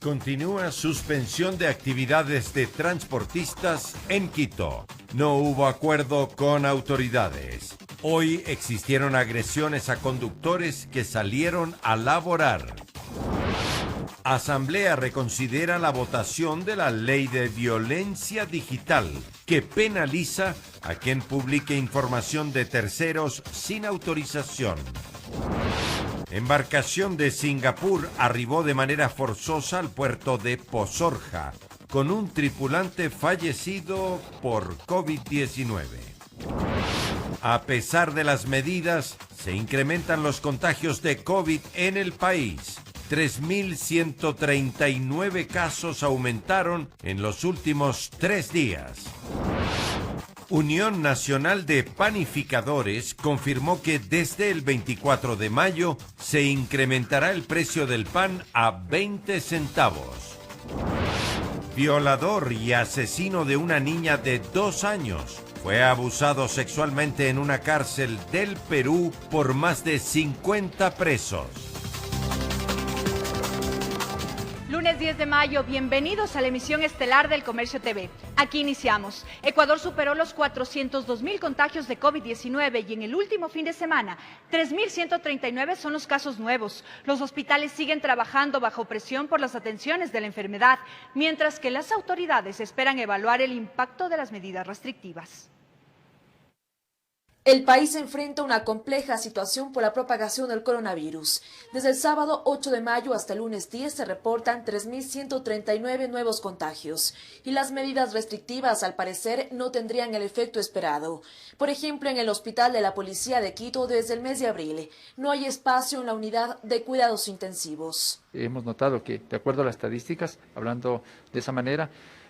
Continúa suspensión de actividades de transportistas en Quito. No hubo acuerdo con autoridades. Hoy existieron agresiones a conductores que salieron a laborar. Asamblea reconsidera la votación de la ley de violencia digital que penaliza a quien publique información de terceros sin autorización. Embarcación de Singapur arribó de manera forzosa al puerto de Pozorja, con un tripulante fallecido por COVID-19. A pesar de las medidas, se incrementan los contagios de COVID en el país. 3.139 casos aumentaron en los últimos 3 días. Unión Nacional de Panificadores confirmó que desde el 24 de mayo se incrementará el precio del pan a 20 centavos. Violador y asesino de una niña de 2 años fue abusado sexualmente en una cárcel del Perú por más de 50 presos. Lunes 10 de mayo, bienvenidos a la emisión estelar del Comercio TV. Aquí iniciamos. Ecuador superó los 402.000 contagios de COVID-19 y en el último fin de semana, 3.139 son los casos nuevos. Los hospitales siguen trabajando bajo presión por las atenciones de la enfermedad, mientras que las autoridades esperan evaluar el impacto de las medidas restrictivas. El país enfrenta una compleja situación por la propagación del coronavirus. Desde el sábado 8 de mayo hasta el lunes 10 se reportan 3.139 nuevos contagios y las medidas restrictivas al parecer no tendrían el efecto esperado. Por ejemplo, en el Hospital de la Policía de Quito desde el mes de abril no hay espacio en la unidad de cuidados intensivos. Hemos notado que, de acuerdo a las estadísticas, hablando de esa manera,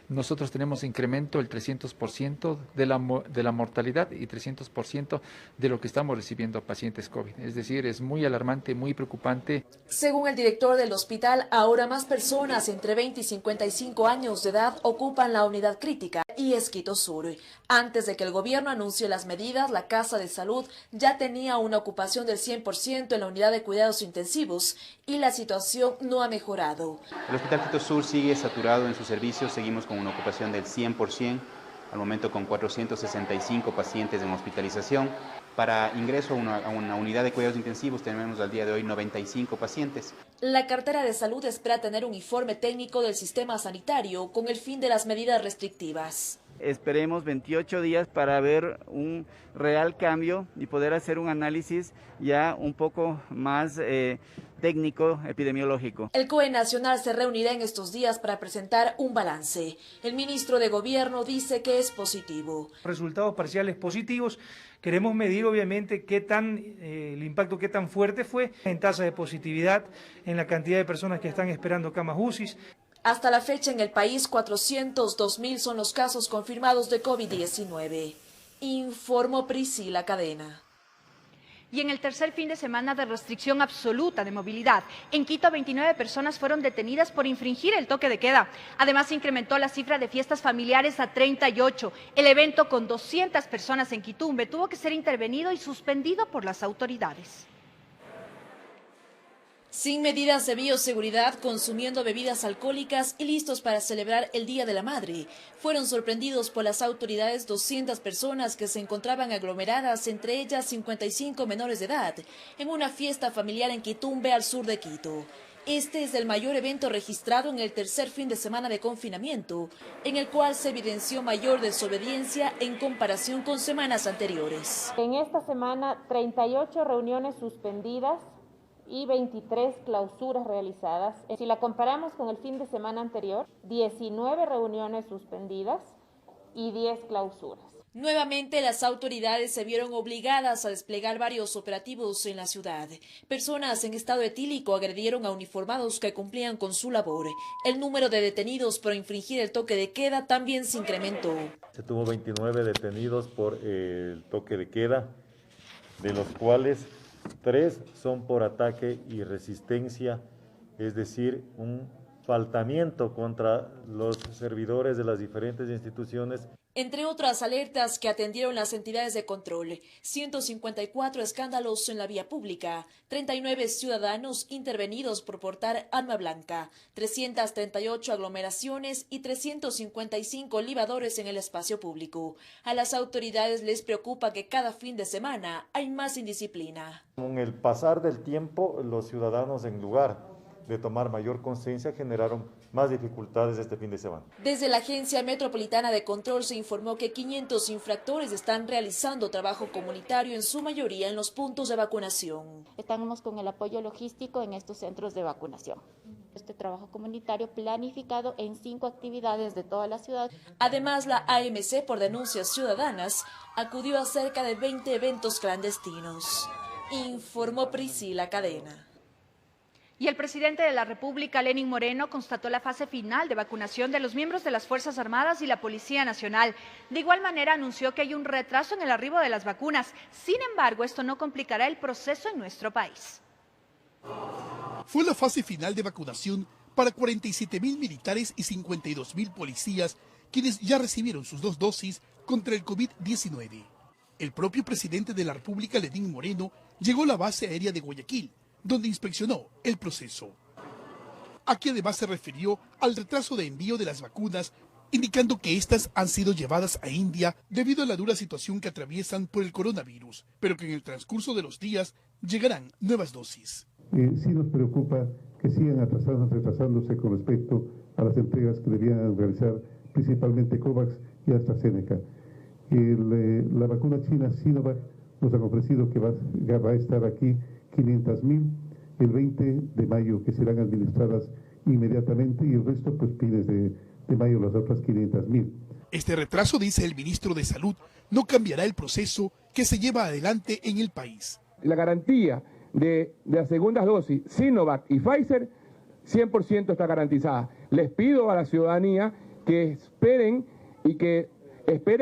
nosotros tenemos incremento del 300% de la mortalidad y 300% de lo que estamos recibiendo a pacientes COVID. Es decir, es muy alarmante, muy preocupante. Según el director del hospital, ahora más personas entre 20 y 55 años de edad ocupan la unidad crítica y es Quito Sur. Antes de que el gobierno anuncie las medidas, la Casa de Salud ya tenía una ocupación del 100% en la unidad de cuidados intensivos y la situación no ha mejorado. El Hospital Quito Sur sigue saturado en sus servicios, seguimos con una ocupación del 100%, al momento con 465 pacientes en hospitalización. Para ingreso a una unidad de cuidados intensivos tenemos al día de hoy 95 pacientes. La cartera de salud espera tener un informe técnico del sistema sanitario con el fin de las medidas restrictivas. Esperemos 28 días para ver un real cambio y poder hacer un análisis ya un poco más técnico epidemiológico. El COE Nacional se reunirá en estos días para presentar un balance. El ministro de Gobierno dice que es positivo. Resultados parciales positivos. Queremos medir obviamente el impacto qué tan fuerte fue en tasa de positividad, en la cantidad de personas que están esperando camas UCI. Hasta la fecha en el país 402.000 son los casos confirmados de COVID-19. Informó Priscila Cadena. Y en el tercer fin de semana de restricción absoluta de movilidad, en Quito 29 personas fueron detenidas por infringir el toque de queda. Además, se incrementó la cifra de fiestas familiares a 38. El evento con 200 personas en Quitumbe tuvo que ser intervenido y suspendido por las autoridades. Sin medidas de bioseguridad, consumiendo bebidas alcohólicas y listos para celebrar el Día de la Madre, fueron sorprendidos por las autoridades 200 personas que se encontraban aglomeradas, entre ellas 55 menores de edad, en una fiesta familiar en Quitumbe, al sur de Quito. Este es el mayor evento registrado en el tercer fin de semana de confinamiento, en el cual se evidenció mayor desobediencia en comparación con semanas anteriores. En esta semana, 38 reuniones suspendidas y 23 clausuras realizadas. Si la comparamos con el fin de semana anterior, 19 reuniones suspendidas y 10 clausuras. Nuevamente, las autoridades se vieron obligadas a desplegar varios operativos en la ciudad. Personas en estado etílico agredieron a uniformados que cumplían con su labor. El número de detenidos por infringir el toque de queda también se incrementó. Se tuvo 29 detenidos por el toque de queda, de los cuales 3 son por ataque y resistencia, es decir, un faltamiento contra los servidores de las diferentes instituciones. Entre otras alertas que atendieron las entidades de control, 154 escándalos en la vía pública, 39 ciudadanos intervenidos por portar arma blanca, 338 aglomeraciones y 355 libadores en el espacio público. A las autoridades les preocupa que cada fin de semana hay más indisciplina. Con el pasar del tiempo, los ciudadanos, en lugar de tomar mayor conciencia, generaron más dificultades este fin de semana. Desde la Agencia Metropolitana de Control se informó que 500 infractores están realizando trabajo comunitario, en su mayoría en los puntos de vacunación. Estamos con el apoyo logístico en estos centros de vacunación. Este trabajo comunitario planificado en 5 actividades de toda la ciudad. Además, la AMC, por denuncias ciudadanas, acudió a cerca de 20 eventos clandestinos. Informó Priscila Cadena. Y el presidente de la República, Lenín Moreno, constató la fase final de vacunación de los miembros de las Fuerzas Armadas y la Policía Nacional. De igual manera, anunció que hay un retraso en el arribo de las vacunas. Sin embargo, esto no complicará el proceso en nuestro país. Fue la fase final de vacunación para 47.000 militares y 52.000 policías, quienes ya recibieron sus 2 dosis contra el COVID-19. El propio presidente de la República, Lenín Moreno, llegó a la base aérea de Guayaquil, donde inspeccionó el proceso. Aquí además se refirió al retraso de envío de las vacunas, indicando que estas han sido llevadas a India debido a la dura situación que atraviesan por el coronavirus, pero que en el transcurso de los días llegarán nuevas dosis. Sí nos preocupa que sigan retrasándose con respecto a las entregas que debían realizar principalmente COVAX y AstraZeneca. La vacuna china Sinovac nos han ofrecido que va a estar aquí 500.000 el 20 de mayo, que serán administradas inmediatamente, y el resto pues fines de mayo las otras 500.000. Este retraso, dice el ministro de Salud, no cambiará el proceso que se lleva adelante en el país. La garantía de las segundas dosis Sinovac y Pfizer 100% está garantizada. Les pido a la ciudadanía que esperen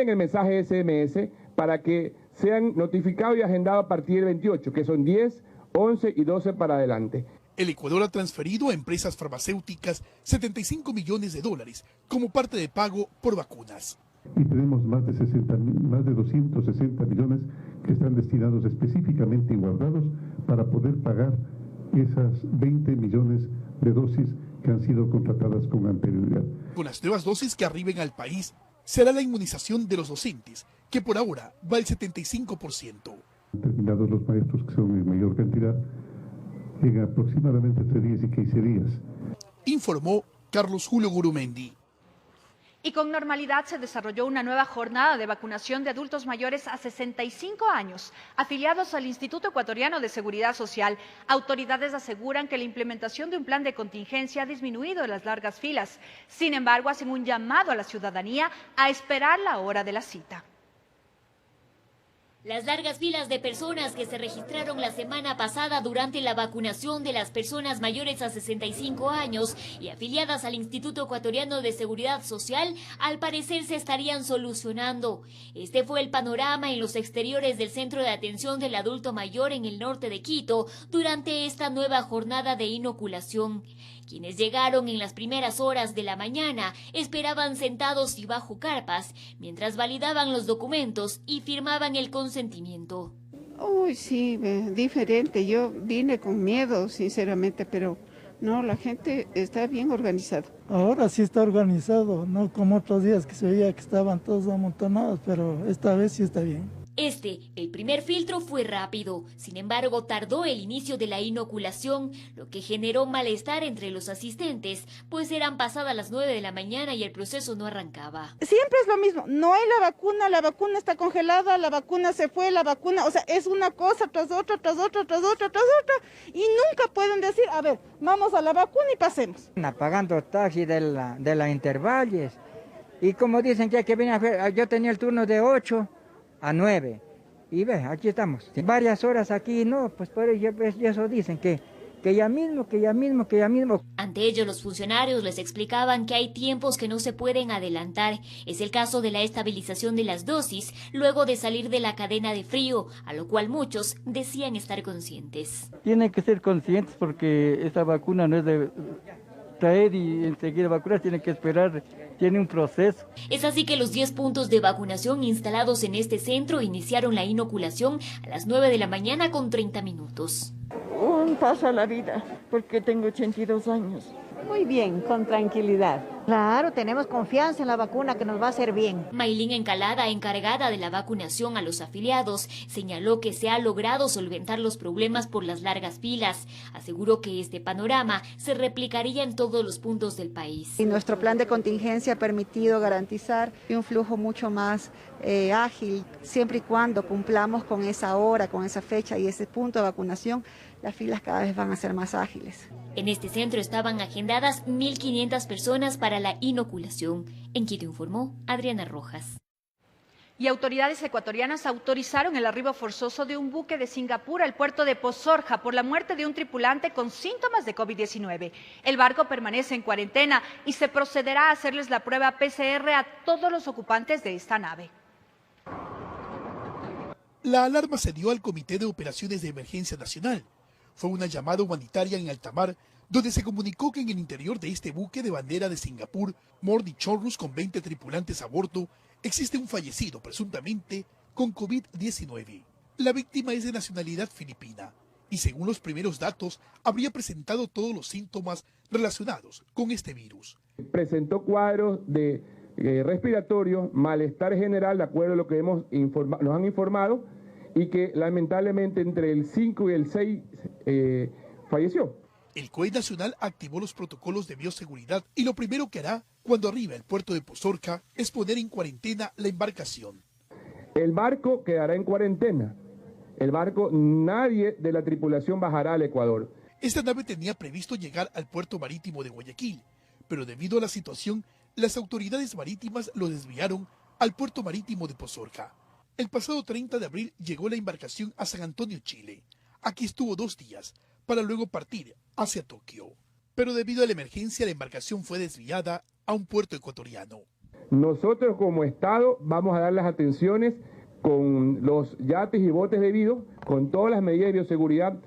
el mensaje SMS para que sean notificados y agendados a partir del 28, que son 10, 11 y 12 para adelante. El Ecuador ha transferido a empresas farmacéuticas $75 millones como parte de pago por vacunas. Y tenemos más de 260 millones que están destinados específicamente y guardados para poder pagar esas 20 millones de dosis que han sido contratadas con anterioridad. Con las nuevas dosis que arriben al país, será la inmunización de los docentes, que por ahora va al 75%. Terminados los maestros, que son en mayor cantidad, en aproximadamente entre 10 y 15 días. Informó Carlos Julio Gurumendi. Y con normalidad se desarrolló una nueva jornada de vacunación de adultos mayores a 65 años, afiliados al Instituto Ecuatoriano de Seguridad Social. Autoridades aseguran que la implementación de un plan de contingencia ha disminuido las largas filas. Sin embargo, hacen un llamado a la ciudadanía a esperar la hora de la cita. Las largas filas de personas que se registraron la semana pasada durante la vacunación de las personas mayores a 65 años y afiliadas al Instituto Ecuatoriano de Seguridad Social, al parecer se estarían solucionando. Este fue el panorama en los exteriores del Centro de Atención del Adulto Mayor en el norte de Quito durante esta nueva jornada de inoculación. Quienes llegaron en las primeras horas de la mañana esperaban sentados y bajo carpas, mientras validaban los documentos y firmaban el consentimiento. Uy, sí, diferente. Yo vine con miedo, sinceramente, pero no, la gente está bien organizada. Ahora sí está organizado, no como otros días que se veía que estaban todos amontonados, pero esta vez sí está bien. El primer filtro fue rápido, sin embargo tardó el inicio de la inoculación, lo que generó malestar entre los asistentes, pues eran pasadas las 9 de la mañana y el proceso no arrancaba. Siempre es lo mismo, no hay la vacuna está congelada, la vacuna se fue, o sea, es una cosa tras otra, y nunca pueden decir, a ver, vamos a la vacuna y pasemos. Pagando taxi de la Intervalles, y como dicen que venía, yo tenía el turno de 8 a 9, y ve, aquí estamos, varias horas aquí, no, pues por eso dicen que ya mismo. Ante ello, los funcionarios les explicaban que hay tiempos que no se pueden adelantar. Es el caso de la estabilización de las dosis, luego de salir de la cadena de frío, a lo cual muchos decían estar conscientes. Tienen que ser conscientes porque esta vacuna no es traer y enseguida vacunar, tiene que esperar, tiene un proceso. Es así que los 10 puntos de vacunación instalados en este centro iniciaron la inoculación a las 9 de la mañana con 30 minutos. Un paso a la vida, porque tengo 82 años. Muy bien, con tranquilidad. Claro, tenemos confianza en la vacuna que nos va a hacer bien. Maylin Encalada, encargada de la vacunación a los afiliados, señaló que se ha logrado solventar los problemas por las largas filas. Aseguró que este panorama se replicaría en todos los puntos del país. Y nuestro plan de contingencia ha permitido garantizar un flujo mucho más ágil, siempre y cuando cumplamos con esa hora, con esa fecha y ese punto de vacunación, las filas cada vez van a ser más ágiles. En este centro estaban agendadas 1.500 personas para la inoculación. En Quito informó Adriana Rojas. Y autoridades ecuatorianas autorizaron el arribo forzoso de un buque de Singapur al puerto de Pozorja por la muerte de un tripulante con síntomas de COVID-19. El barco permanece en cuarentena y se procederá a hacerles la prueba PCR a todos los ocupantes de esta nave. La alarma se dio al Comité de Operaciones de Emergencia Nacional. Fue una llamada humanitaria en alta mar, donde se comunicó que en el interior de este buque de bandera de Singapur, Mordi Chorus, con 20 tripulantes a bordo, existe un fallecido presuntamente con COVID-19. La víctima es de nacionalidad filipina y según los primeros datos habría presentado todos los síntomas relacionados con este virus. Presentó cuadros de respiratorio, malestar general, de acuerdo a lo que nos han informado, y que lamentablemente entre el 5 y el 6 falleció. El COE Nacional activó los protocolos de bioseguridad y lo primero que hará cuando arribe al puerto de Pozorja es poner en cuarentena la embarcación. El barco quedará en cuarentena. El barco, nadie de la tripulación bajará al Ecuador. Esta nave tenía previsto llegar al puerto marítimo de Guayaquil, pero debido a la situación, las autoridades marítimas lo desviaron al puerto marítimo de Pozorja. El pasado 30 de abril llegó la embarcación a San Antonio, Chile. Aquí estuvo 2 días, para luego partir hacia Tokio. Pero debido a la emergencia, la embarcación fue desviada a un puerto ecuatoriano. Nosotros como Estado vamos a dar las atenciones con los yates y botes debidos, con todas las medidas de bioseguridad.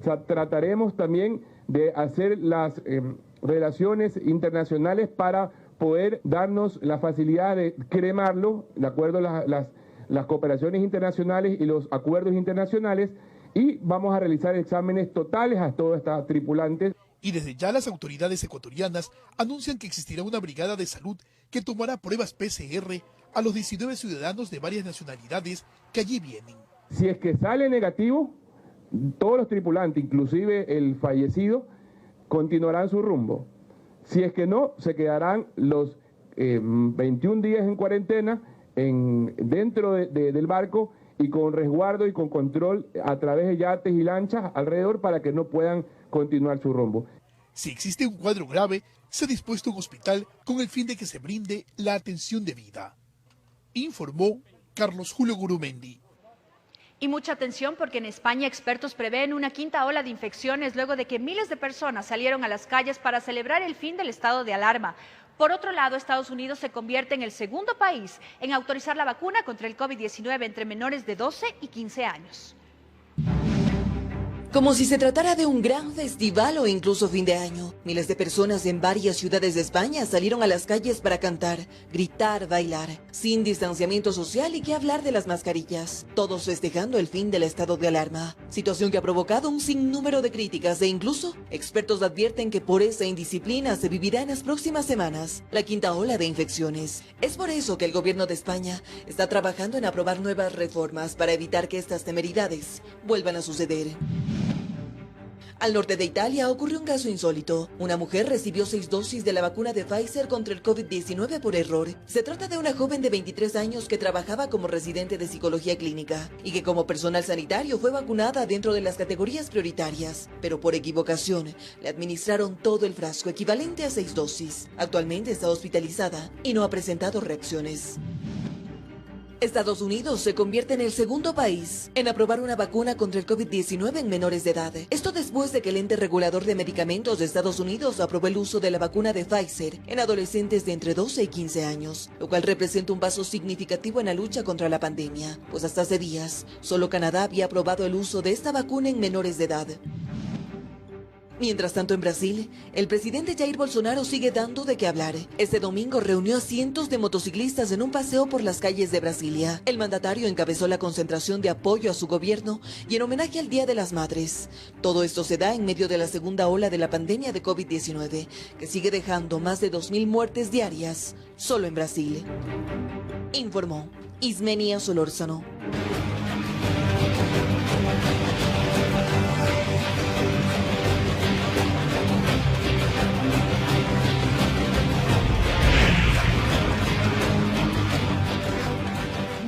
O sea, trataremos también de hacer las relaciones internacionales para poder darnos la facilidad de cremarlo, de acuerdo a las cooperaciones internacionales y los acuerdos internacionales, y vamos a realizar exámenes totales a todos estos tripulantes. Y desde ya las autoridades ecuatorianas anuncian que existirá una brigada de salud que tomará pruebas PCR a los 19 ciudadanos de varias nacionalidades que allí vienen. Si es que sale negativo, todos los tripulantes, inclusive el fallecido, continuarán su rumbo. Si es que no, se quedarán los 21 días en cuarentena dentro del barco y con resguardo y con control a través de yates y lanchas alrededor para que no puedan continuar su rumbo. Si existe un cuadro grave, se ha dispuesto un hospital con el fin de que se brinde la atención debida. Informó Carlos Julio Gurumendi. Y mucha atención porque en España expertos prevén una 5ª ola de infecciones luego de que miles de personas salieron a las calles para celebrar el fin del estado de alarma. Por otro lado, Estados Unidos se convierte en el segundo país en autorizar la vacuna contra el COVID-19 entre menores de 12 y 15 años. Como si se tratara de un gran festival o incluso fin de año, miles de personas en varias ciudades de España salieron a las calles para cantar, gritar, bailar, sin distanciamiento social y qué hablar de las mascarillas, todos festejando el fin del estado de alarma, situación que ha provocado un sinnúmero de críticas e incluso expertos advierten que por esa indisciplina se vivirá en las próximas semanas la 5ª ola de infecciones. Es por eso que el gobierno de España está trabajando en aprobar nuevas reformas para evitar que estas temeridades vuelvan a suceder. Al norte de Italia ocurrió un caso insólito. Una mujer recibió 6 dosis de la vacuna de Pfizer contra el COVID-19 por error. Se trata de una joven de 23 años que trabajaba como residente de psicología clínica y que como personal sanitario fue vacunada dentro de las categorías prioritarias, pero por equivocación le administraron todo el frasco equivalente a 6 dosis. Actualmente está hospitalizada y no ha presentado reacciones. Estados Unidos se convierte en el segundo país en aprobar una vacuna contra el COVID-19 en menores de edad. Esto después de que el ente regulador de medicamentos de Estados Unidos aprobó el uso de la vacuna de Pfizer en adolescentes de entre 12 y 15 años, lo cual representa un paso significativo en la lucha contra la pandemia, pues hasta hace días, solo Canadá había aprobado el uso de esta vacuna en menores de edad. Mientras tanto, en Brasil, el presidente Jair Bolsonaro sigue dando de qué hablar. Este domingo reunió a cientos de motociclistas en un paseo por las calles de Brasilia. El mandatario encabezó la concentración de apoyo a su gobierno y en homenaje al Día de las Madres. Todo esto se da en medio de la segunda ola de la pandemia de COVID-19, que sigue dejando más de 2.000 muertes diarias solo en Brasil. Informó Ismenia Solórzano.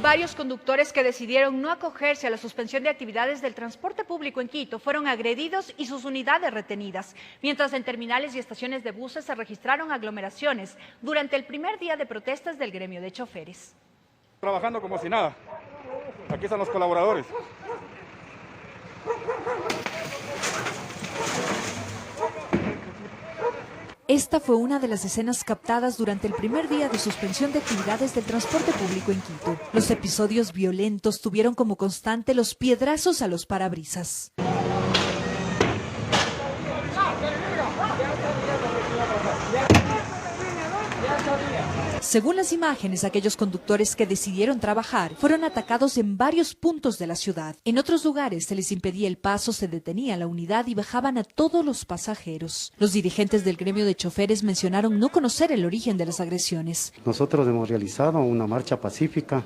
Varios conductores que decidieron no acogerse a la suspensión de actividades del transporte público en Quito fueron agredidos y sus unidades retenidas, mientras en terminales y estaciones de buses se registraron aglomeraciones durante el primer día de protestas del gremio de choferes. Trabajando como si nada. Aquí están los colaboradores. Esta fue una de las escenas captadas durante el primer día de suspensión de actividades del transporte público en Quito. Los episodios violentos tuvieron como constante los piedrazos a los parabrisas. Según las imágenes, aquellos conductores que decidieron trabajar fueron atacados en varios puntos de la ciudad. En otros lugares se les impedía el paso, se detenía la unidad y bajaban a todos los pasajeros. Los dirigentes del gremio de choferes mencionaron no conocer el origen de las agresiones. Nosotros hemos realizado una marcha pacífica.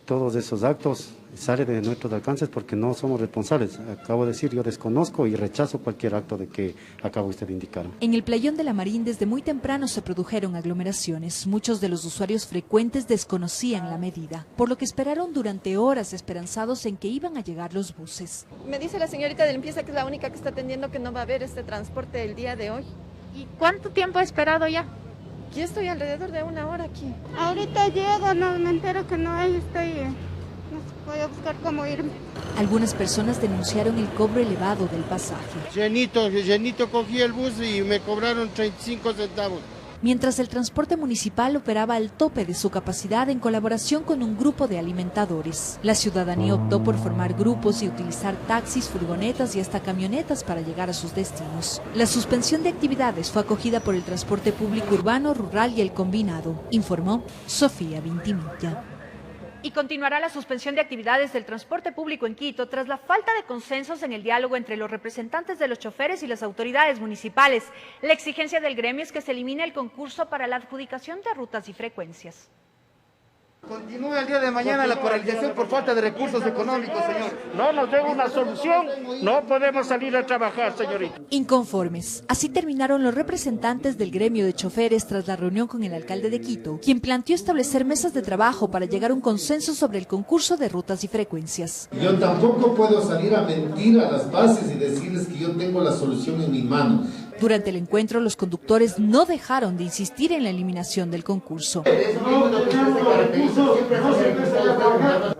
Todos esos actos salen de nuestros alcances porque no somos responsables. Acabo de decir, yo desconozco y rechazo cualquier acto de que acaba usted de indicar. En el playón de La Marín desde muy temprano se produjeron aglomeraciones. Muchos de los usuarios frecuentes desconocían la medida, por lo que esperaron durante horas esperanzados en que iban a llegar los buses. Me dice la señorita de limpieza que es la única que está atendiendo que no va a haber este transporte el día de hoy. ¿Y cuánto tiempo ha esperado ya? Yo estoy alrededor de 1 hora aquí. Ahorita llego, no me entero que no hay, voy a buscar cómo irme. Algunas personas denunciaron el cobro elevado del pasaje. Llenito cogí el bus y me cobraron 35 centavos. Mientras el transporte municipal operaba al tope de su capacidad en colaboración con un grupo de alimentadores. La ciudadanía optó por formar grupos y utilizar taxis, furgonetas y hasta camionetas para llegar a sus destinos. La suspensión de actividades fue acogida por el transporte público urbano, rural y el combinado, informó Sofía Vintimilla. Y continuará la suspensión de actividades del transporte público en Quito tras la falta de consensos en el diálogo entre los representantes de los choferes y las autoridades municipales. La exigencia del gremio es que se elimine el concurso para la adjudicación de rutas y frecuencias. Continúa el día de mañana la paralización por falta de recursos económicos, señor. No nos den una solución, no podemos salir a trabajar, señorita. Inconformes. Así terminaron los representantes del gremio de choferes tras la reunión con el alcalde de Quito, quien planteó establecer mesas de trabajo para llegar a un consenso sobre el concurso de rutas y frecuencias. Yo tampoco puedo salir a mentir a las bases y decirles que yo tengo la solución en mi mano. Durante el encuentro, los conductores no dejaron de insistir en la eliminación del concurso.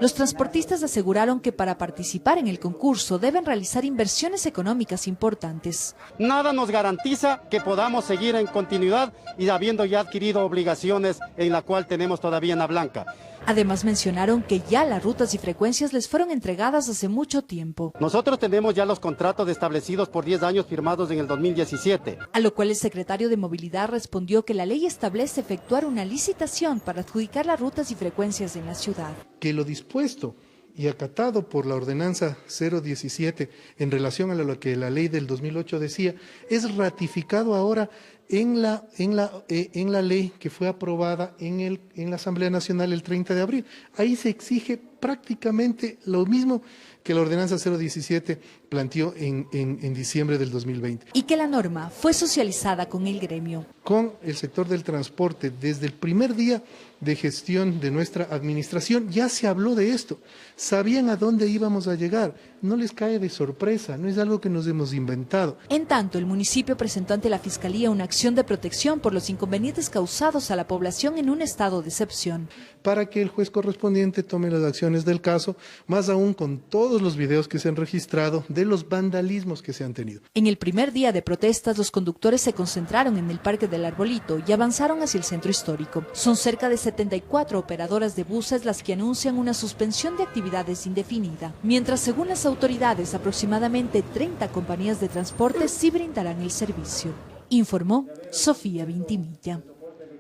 Los transportistas aseguraron que para participar en el concurso deben realizar inversiones económicas importantes. Nada nos garantiza que podamos seguir en continuidad y habiendo ya adquirido obligaciones en la cual tenemos todavía en la blanca. Además mencionaron que ya las rutas y frecuencias les fueron entregadas hace mucho tiempo. Nosotros tenemos ya los contratos establecidos por 10 años firmados en el 2017. A lo cual el secretario de Movilidad respondió que la ley establece efectuar una licitación para adjudicar las rutas y frecuencias en la ciudad. Que lo dispuesto y acatado por la ordenanza 017 en relación a lo que la ley del 2008 decía, es ratificado ahora en la ley que fue aprobada en la Asamblea Nacional el 30 de abril. Ahí se exige prácticamente lo mismo que la ordenanza 017 planteó en diciembre del 2020. Y que la norma fue socializada con el gremio. Con el sector del transporte, desde el primer día de gestión de nuestra administración, ya se habló de esto. Sabían a dónde íbamos a llegar. No les cae de sorpresa, no es algo que nos hemos inventado. En tanto, el municipio presentó ante la Fiscalía una acción de protección por los inconvenientes causados a la población en un estado de excepción. Para que el juez correspondiente tome las acciones del caso, más aún con todos los videos que se han registrado de los vandalismos que se han tenido. En el primer día de protestas, los conductores se concentraron en el Parque del Arbolito y avanzaron hacia el centro histórico. Son cerca de 74 operadoras de buses las que anuncian una suspensión de actividades indefinida, mientras según las autoridades autoridades, aproximadamente 30 compañías de transporte sí brindarán el servicio, informó Sofía Vintimilla.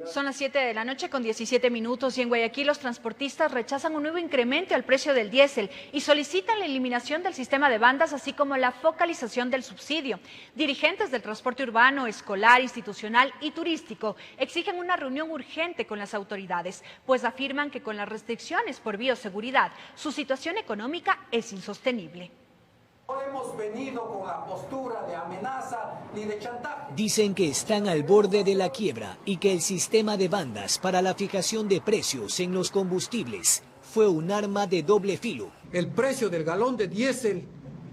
Son las 7 de la noche con 17 minutos y en Guayaquil los transportistas rechazan un nuevo incremento al precio del diésel y solicitan la eliminación del sistema de bandas, así como la focalización del subsidio. Dirigentes del transporte urbano, escolar, institucional y turístico exigen una reunión urgente con las autoridades, pues afirman que con las restricciones por bioseguridad, su situación económica es insostenible. No hemos venido con la postura de amenaza ni de chantaje. Dicen que están al borde de la quiebra y que el sistema de bandas para la fijación de precios en los combustibles fue un arma de doble filo. El precio del galón de diésel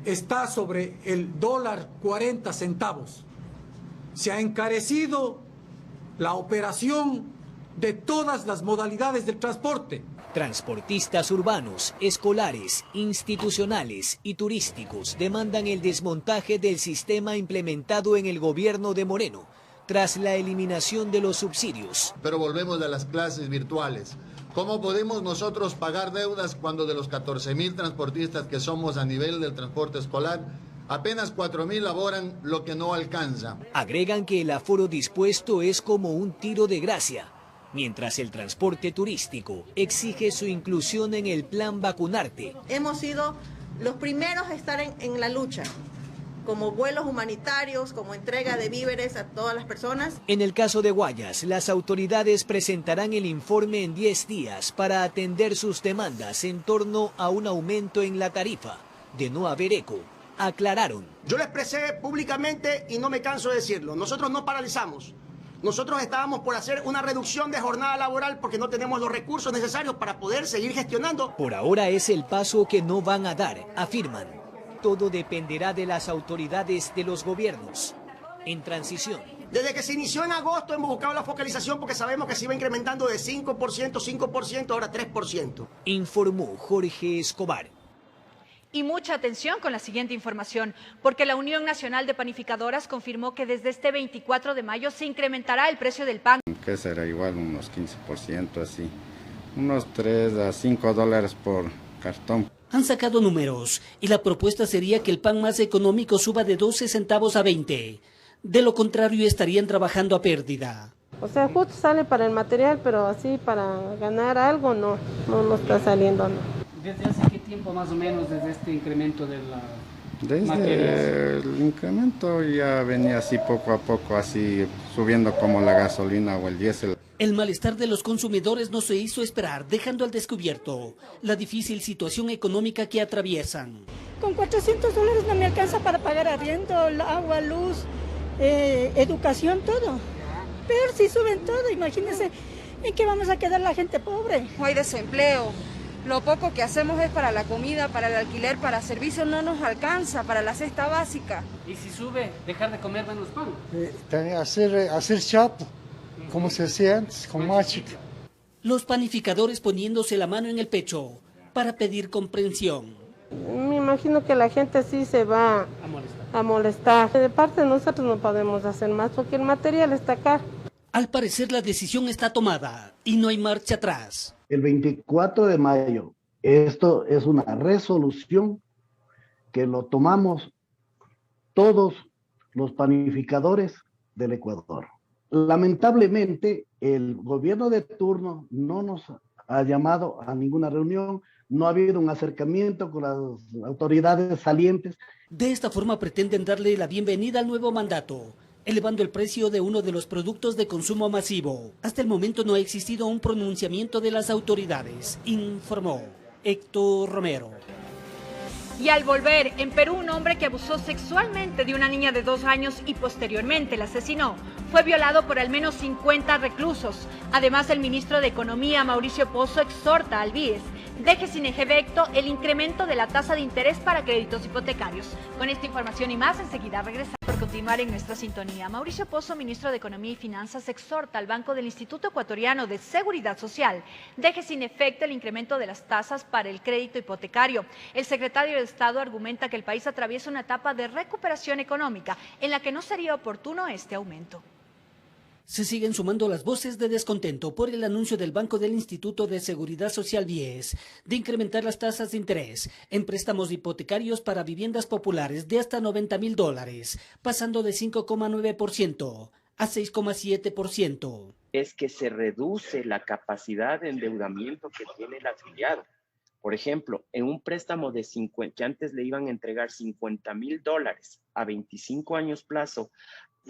está sobre el $0.40. Se ha encarecido la operación de todas las modalidades del transporte. Transportistas urbanos, escolares, institucionales y turísticos demandan el desmontaje del sistema implementado en el gobierno de Moreno tras la eliminación de los subsidios. Pero volvemos a las clases virtuales. ¿Cómo podemos nosotros pagar deudas cuando de los 14.000 transportistas que somos a nivel del transporte escolar, apenas 4.000 laboran lo que no alcanza? Agregan que el aforo dispuesto es como un tiro de gracia, mientras el transporte turístico exige su inclusión en el plan Vacunarte. Hemos sido los primeros a estar en la lucha, como vuelos humanitarios, como entrega de víveres a todas las personas. En el caso de Guayas, las autoridades presentarán el informe en 10 días para atender sus demandas en torno a un aumento en la tarifa. De no haber eco, aclararon. Yo lo expresé públicamente y no me canso de decirlo. Nosotros no paralizamos. Nosotros estábamos por hacer una reducción de jornada laboral porque no tenemos los recursos necesarios para poder seguir gestionando. Por ahora es el paso que no van a dar, afirman. Todo dependerá de las autoridades de los gobiernos en transición. Desde que se inició en agosto hemos buscado la focalización porque sabemos que se iba incrementando de 5%, ahora 3%. Informó Jorge Escobar. Y mucha atención con la siguiente información, porque la Unión Nacional de Panificadoras confirmó que desde este 24 de mayo se incrementará el precio del pan. Que será igual unos 15%, así, unos 3 a 5 dólares por cartón. Han sacado números y la propuesta sería que el pan más económico suba de 12 centavos a 20. De lo contrario estarían trabajando a pérdida. O sea, justo sale para el material, pero así para ganar algo no está saliendo, no. ¿Desde hace qué tiempo más o menos desde este incremento de la Desde el incremento ya venía así poco a poco, así subiendo como la gasolina o el diésel. El malestar de los consumidores no se hizo esperar, dejando al descubierto la difícil situación económica que atraviesan. Con $400 no me alcanza para pagar arriendo, agua, luz, educación, todo. Peor si suben todo, imagínense en qué vamos a quedar la gente pobre. No hay desempleo. Lo poco que hacemos es para la comida, para el alquiler, para servicios, no nos alcanza, para la cesta básica. ¿Y si sube, dejar de comer menos pan? Hacer chapo, como se hacía antes, con mágica. Los panificadores poniéndose la mano en el pecho para pedir comprensión. Me imagino que la gente sí se va a molestar. De parte de nosotros no podemos hacer más porque el material está caro. Al parecer la decisión está tomada y no hay marcha atrás. El 24 de mayo, esto es una resolución que lo tomamos todos los panificadores del Ecuador. Lamentablemente, el gobierno de turno no nos ha llamado a ninguna reunión, no ha habido un acercamiento con las autoridades salientes. De esta forma pretenden darle la bienvenida al nuevo mandato, elevando el precio de uno de los productos de consumo masivo. Hasta el momento no ha existido un pronunciamiento de las autoridades, informó Héctor Romero. Y al volver, en Perú, un hombre que abusó sexualmente de una niña de 2 años y posteriormente la asesinó, fue violado por al menos 50 reclusos. Además, el ministro de Economía, Mauricio Pozo, exhorta al BIES deje sin efecto el incremento de la tasa de interés para créditos hipotecarios. Con esta información y más, enseguida regresamos por continuar en nuestra sintonía. Mauricio Pozo, ministro de Economía y Finanzas, exhorta al Banco del Instituto Ecuatoriano de Seguridad Social deje sin efecto el incremento de las tasas para el crédito hipotecario. El secretario de Estado argumenta que el país atraviesa una etapa de recuperación económica en la que no sería oportuno este aumento. Se siguen sumando las voces de descontento por el anuncio del Banco del Instituto de Seguridad Social BIES de incrementar las tasas de interés en préstamos hipotecarios para viviendas populares de hasta $90.000, pasando de 5,9% a 6,7%. Es que se reduce la capacidad de endeudamiento que tiene el afiliado. Por ejemplo, en un préstamo de que antes le iban a entregar $50.000 a 25 años plazo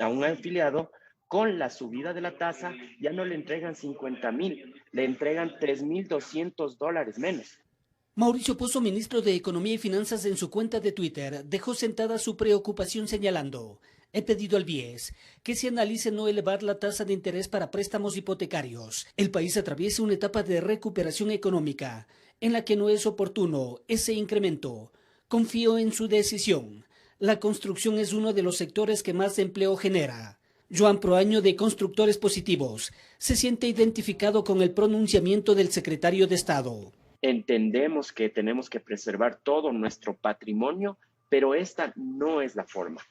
a un afiliado, con la subida de la tasa ya no le entregan 50.000, le entregan $3.200 menos. Mauricio Pozo, ministro de Economía y Finanzas, en su cuenta de Twitter dejó sentada su preocupación señalando: he pedido al BIES que se analice no elevar la tasa de interés para préstamos hipotecarios. El país atraviesa una etapa de recuperación económica en la que no es oportuno ese incremento. Confío en su decisión. La construcción es uno de los sectores que más empleo genera. Joan Proaño, de Constructores Positivos, se siente identificado con el pronunciamiento del secretario de Estado. Entendemos que tenemos que preservar todo nuestro patrimonio, pero esta no es la forma.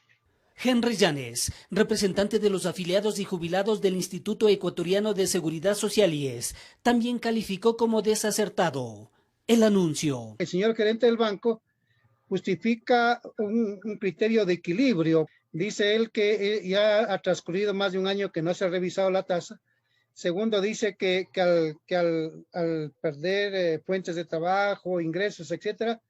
Henry Llanes, representante de los afiliados y jubilados del Instituto Ecuatoriano de Seguridad Social IES, también calificó como desacertado el anuncio. El señor gerente del banco justifica un criterio de equilibrio. Dice él que ya ha transcurrido más de un año que no se ha revisado la tasa. Segundo, dice que al perder fuentes de trabajo, ingresos, etcétera,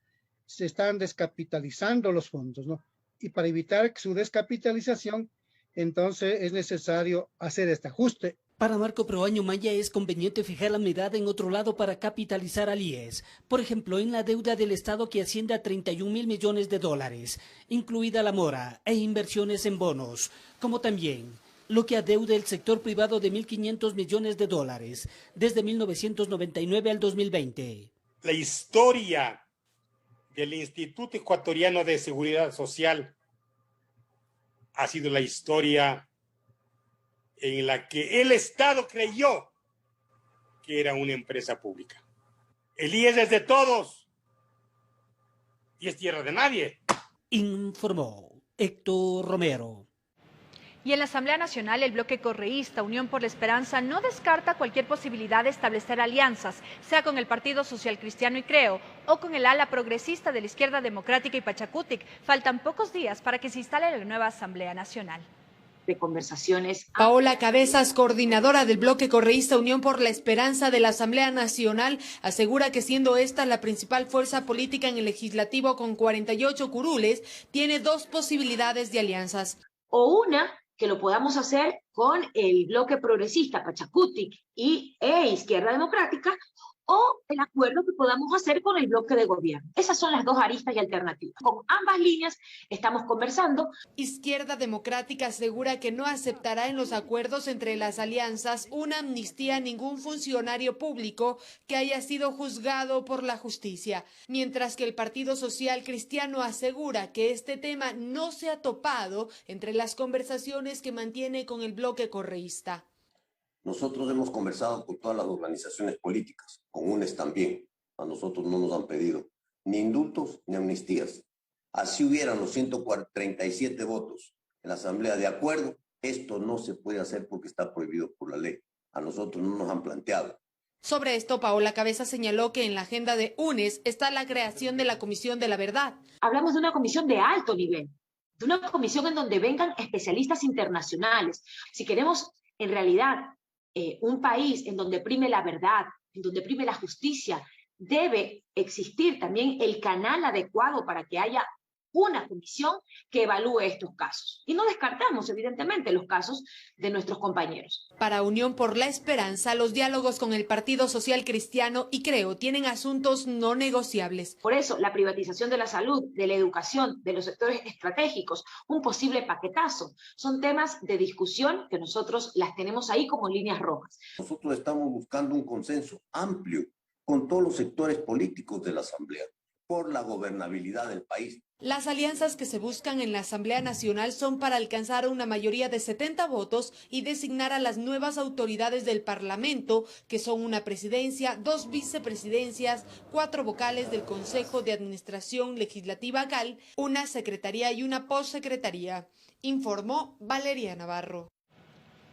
se están descapitalizando los fondos, ¿no? Y para evitar su descapitalización, entonces es necesario hacer este ajuste. Para Marco Proaño Maya es conveniente fijar la mirada en otro lado para capitalizar al IES, por ejemplo en la deuda del Estado que asciende a $31.000 millones, incluida la mora e inversiones en bonos, como también lo que adeuda el sector privado de $1.500 millones desde 1999 al 2020. La historia del Instituto Ecuatoriano de Seguridad Social ha sido la historia en la que el Estado creyó que era una empresa pública. El IES es de todos y es tierra de nadie. Informó Héctor Romero. Y en la Asamblea Nacional, el bloque correísta Unión por la Esperanza no descarta cualquier posibilidad de establecer alianzas, sea con el Partido Social Cristiano y Creo o con el ala progresista de la Izquierda Democrática y Pachacutic. Faltan pocos días para que se instale la nueva Asamblea Nacional. De conversaciones. Paola Cabezas, coordinadora del bloque correísta Unión por la Esperanza de la Asamblea Nacional, asegura que siendo esta la principal fuerza política en el legislativo con 48 curules, tiene dos posibilidades de alianzas. O una, que lo podamos hacer con el bloque progresista Pachacutic e Izquierda Democrática, o el acuerdo que podamos hacer con el bloque de gobierno. Esas son las dos aristas y alternativas. Con ambas líneas estamos conversando. Izquierda Democrática asegura que no aceptará en los acuerdos entre las alianzas una amnistía a ningún funcionario público que haya sido juzgado por la justicia, mientras que el Partido Social Cristiano asegura que este tema no se ha topado entre las conversaciones que mantiene con el bloque correísta. Nosotros hemos conversado con todas las organizaciones políticas, con UNES también. A nosotros no nos han pedido ni indultos ni amnistías. Así hubieran los 137 votos en la Asamblea de acuerdo, esto no se puede hacer porque está prohibido por la ley. A nosotros no nos han planteado. Sobre esto, Paola Cabezas señaló que en la agenda de UNES está la creación de la Comisión de la Verdad. Hablamos de una comisión de alto nivel, de una comisión en donde vengan especialistas internacionales. Si queremos, en realidad, un país en donde prime la verdad, en donde prime la justicia, debe existir también el canal adecuado para que haya una comisión que evalúe estos casos. Y no descartamos, evidentemente, los casos de nuestros compañeros. Para Unión por la Esperanza, los diálogos con el Partido Social Cristiano y Creo tienen asuntos no negociables. Por eso, la privatización de la salud, de la educación, de los sectores estratégicos, un posible paquetazo, son temas de discusión que nosotros las tenemos ahí como líneas rojas. Nosotros estamos buscando un consenso amplio con todos los sectores políticos de la Asamblea por la gobernabilidad del país. Las alianzas que se buscan en la Asamblea Nacional son para alcanzar una mayoría de 70 votos y designar a las nuevas autoridades del Parlamento, que son una presidencia, 2 vicepresidencias, 4 vocales del Consejo de Administración Legislativa GAL, una secretaría y una postsecretaría, informó Valeria Navarro.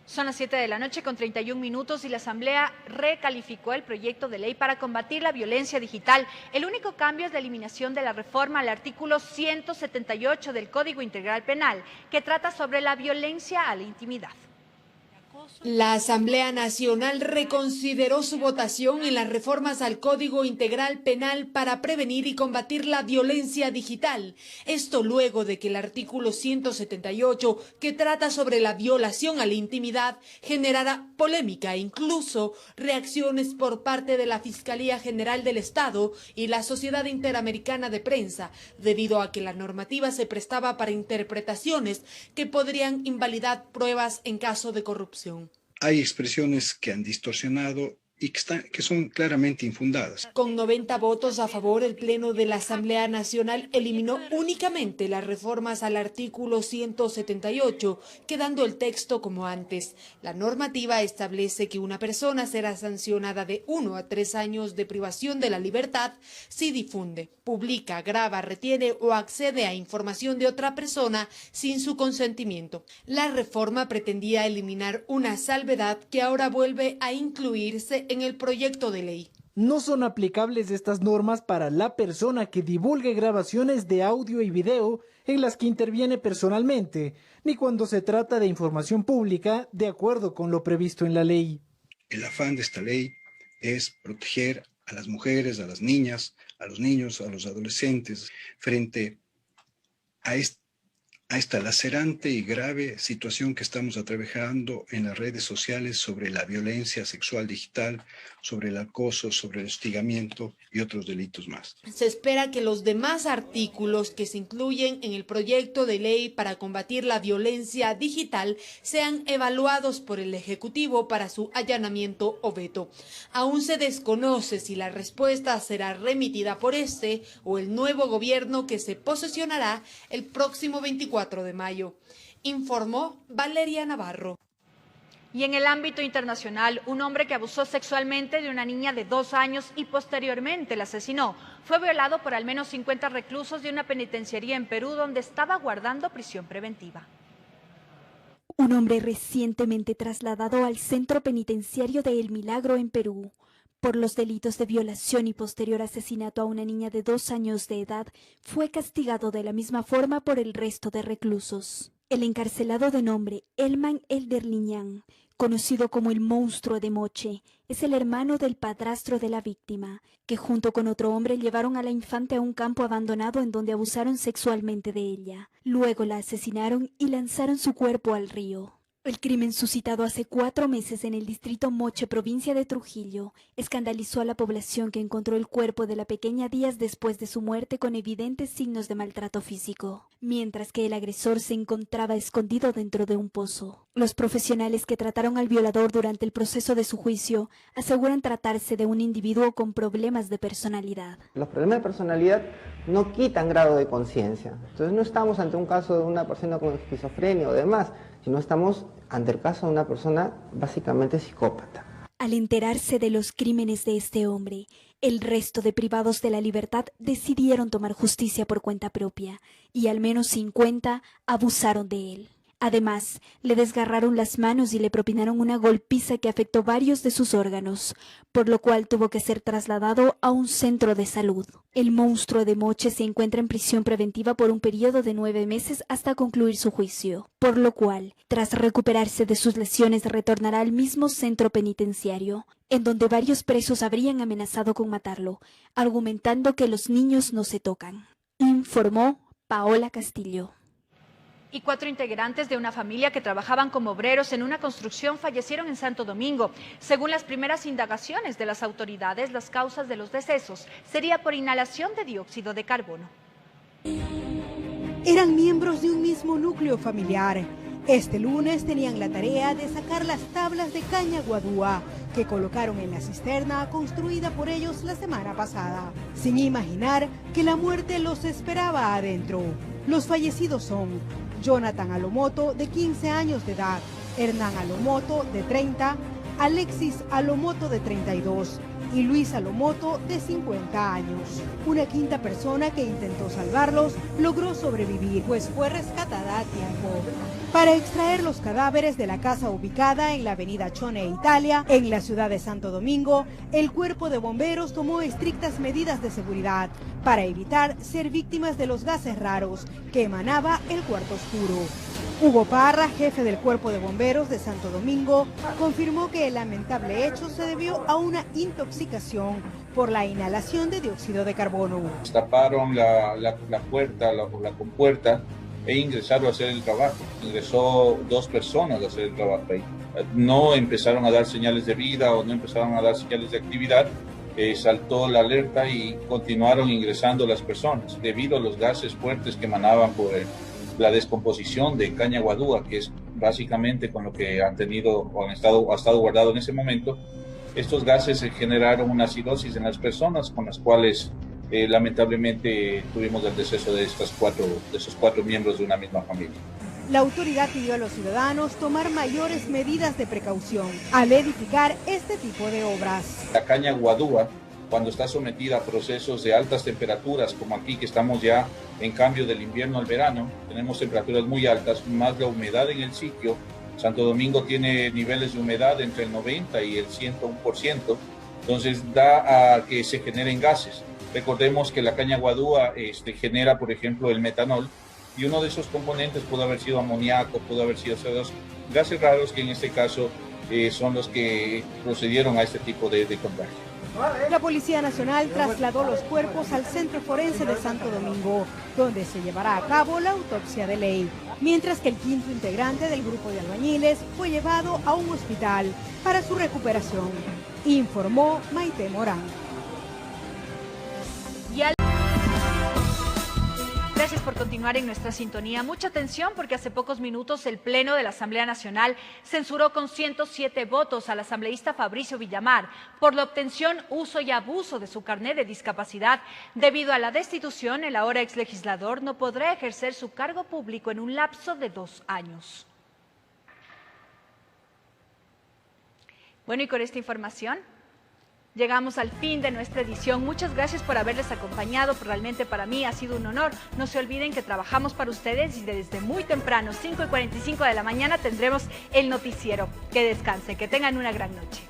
Son las 7 de la noche con 31 minutos y la Asamblea recalificó el proyecto de ley para combatir la violencia digital. El único cambio es la eliminación de la reforma al artículo 178 del Código Integral Penal, que trata sobre la violencia a la intimidad. La Asamblea Nacional reconsideró su votación en las reformas al Código Integral Penal para prevenir y combatir la violencia digital. Esto luego de que el artículo 178, que trata sobre la violación a la intimidad, generara polémica e incluso reacciones por parte de la Fiscalía General del Estado y la Sociedad Interamericana de Prensa, debido a que la normativa se prestaba para interpretaciones que podrían invalidar pruebas en caso de corrupción. Hay expresiones que han distorsionado y que son claramente infundadas. Con 90 votos a favor, el Pleno de la Asamblea Nacional eliminó únicamente las reformas al artículo 178, quedando el texto como antes. La normativa establece que una persona será sancionada de 1 a 3 años de privación de la libertad si difunde, publica, graba, retiene o accede a información de otra persona sin su consentimiento. La reforma pretendía eliminar una salvedad que ahora vuelve a incluirse en el proyecto de ley. No son aplicables estas normas para la persona que divulgue grabaciones de audio y video en las que interviene personalmente, ni cuando se trata de información pública de acuerdo con lo previsto en la ley. El afán de esta ley es proteger a las mujeres, a las niñas, a los niños, a los adolescentes frente a esta lacerante y grave situación que estamos atravesando en las redes sociales sobre la violencia sexual digital, sobre el acoso, sobre el hostigamiento y otros delitos más. Se espera que los demás artículos que se incluyen en el proyecto de ley para combatir la violencia digital sean evaluados por el Ejecutivo para su allanamiento o veto. Aún se desconoce si la respuesta será remitida por este o el nuevo gobierno que se posesionará el próximo 24 de mayo, informó Valeria Navarro. Y en el ámbito internacional, un hombre que abusó sexualmente de una niña de 2 años y posteriormente la asesinó, fue violado por al menos 50 reclusos de una penitenciaría en Perú donde estaba guardando prisión preventiva. Un hombre recientemente trasladado al centro penitenciario de El Milagro en Perú por los delitos de violación y posterior asesinato a una niña de 2 años de edad, fue castigado de la misma forma por el resto de reclusos. El encarcelado de nombre Elman Elderliñán, conocido como el monstruo de Moche, es el hermano del padrastro de la víctima, que junto con otro hombre llevaron a la infante a un campo abandonado en donde abusaron sexualmente de ella. Luego la asesinaron y lanzaron su cuerpo al río. El crimen suscitado hace 4 meses en el distrito Moche, provincia de Trujillo, escandalizó a la población que encontró el cuerpo de la pequeña días después de su muerte con evidentes signos de maltrato físico, mientras que el agresor se encontraba escondido dentro de un pozo. Los profesionales que trataron al violador durante el proceso de su juicio aseguran tratarse de un individuo con problemas de personalidad. Los problemas de personalidad no quitan grado de conciencia. Entonces no estamos ante un caso de una persona con esquizofrenia o demás, sino estamos ante el caso de una persona básicamente psicópata. Al enterarse de los crímenes de este hombre, el resto de privados de la libertad decidieron tomar justicia por cuenta propia y al menos 50 abusaron de él. Además, le desgarraron las manos y le propinaron una golpiza que afectó varios de sus órganos, por lo cual tuvo que ser trasladado a un centro de salud. El monstruo de Moche se encuentra en prisión preventiva por un periodo de 9 meses hasta concluir su juicio, por lo cual, tras recuperarse de sus lesiones, retornará al mismo centro penitenciario, en donde varios presos habrían amenazado con matarlo, argumentando que los niños no se tocan, informó Paola Castillo. Y 4 integrantes de una familia que trabajaban como obreros en una construcción fallecieron en Santo Domingo. Según las primeras indagaciones de las autoridades, las causas de los decesos sería por inhalación de dióxido de carbono. Eran miembros de un mismo núcleo familiar. Este lunes tenían la tarea de sacar las tablas de caña guadúa que colocaron en la cisterna construida por ellos la semana pasada, sin imaginar que la muerte los esperaba adentro. Los fallecidos son Jonathan Alomoto, de 15 años de edad, Hernán Alomoto, de 30, Alexis Alomoto, de 32 y Luis Alomoto, de 50 años. Una quinta persona que intentó salvarlos logró sobrevivir, pues fue rescatada a tiempo. para extraer los cadáveres de la casa ubicada en la avenida Chone, Italia, en la ciudad de Santo Domingo. El cuerpo de bomberos tomó estrictas medidas de seguridad para evitar ser víctimas de los gases raros que emanaba el cuarto oscuro. Hugo Parra, jefe del Cuerpo de Bomberos de Santo Domingo, confirmó que el lamentable hecho se debió a una intoxicación por la inhalación de dióxido de carbono. Taparon la puerta, la compuerta, e ingresaron a hacer el trabajo. Ingresó 2 personas a hacer el trabajo ahí. No empezaron a dar señales de vida o no empezaron a dar señales de actividad. Saltó la alerta y continuaron ingresando las personas debido a los gases fuertes que emanaban por la descomposición de caña guadúa, que es básicamente con lo que han tenido o ha estado guardado en ese momento. Estos gases generaron una acidosis en las personas, con las cuales lamentablemente tuvimos el deceso de esos 4 miembros de una misma familia. La autoridad pidió a los ciudadanos tomar mayores medidas de precaución al edificar este tipo de obras. La caña guadúa, cuando está sometida a procesos de altas temperaturas, como aquí que estamos ya en cambio del invierno al verano, tenemos temperaturas muy altas, más la humedad en el sitio. Santo Domingo tiene niveles de humedad entre el 90 y el 101%, entonces da a que se generen gases. Recordemos que la caña guadúa genera, por ejemplo, el metanol, y uno de esos componentes pudo haber sido amoníaco, pudo haber sido CO2, gases raros que en este caso son los que procedieron a este tipo de contagio. La Policía Nacional trasladó los cuerpos al Centro Forense de Santo Domingo, donde se llevará a cabo la autopsia de ley, mientras que el 5º integrante del grupo de albañiles fue llevado a un hospital para su recuperación, informó Maite Morán. Gracias por continuar en nuestra sintonía. Mucha atención porque hace pocos minutos el Pleno de la Asamblea Nacional censuró con 107 votos al asambleísta Fabricio Villamar por la obtención, uso y abuso de su carnet de discapacidad. Debido a la destitución, el ahora exlegislador no podrá ejercer su cargo público en un lapso de 2 años. Bueno, y con esta información llegamos al fin de nuestra edición. Muchas gracias por haberles acompañado. Realmente para mí ha sido un honor. No se olviden que trabajamos para ustedes y desde muy temprano, 5:45 de la mañana, tendremos el noticiero. Que descansen, que tengan una gran noche.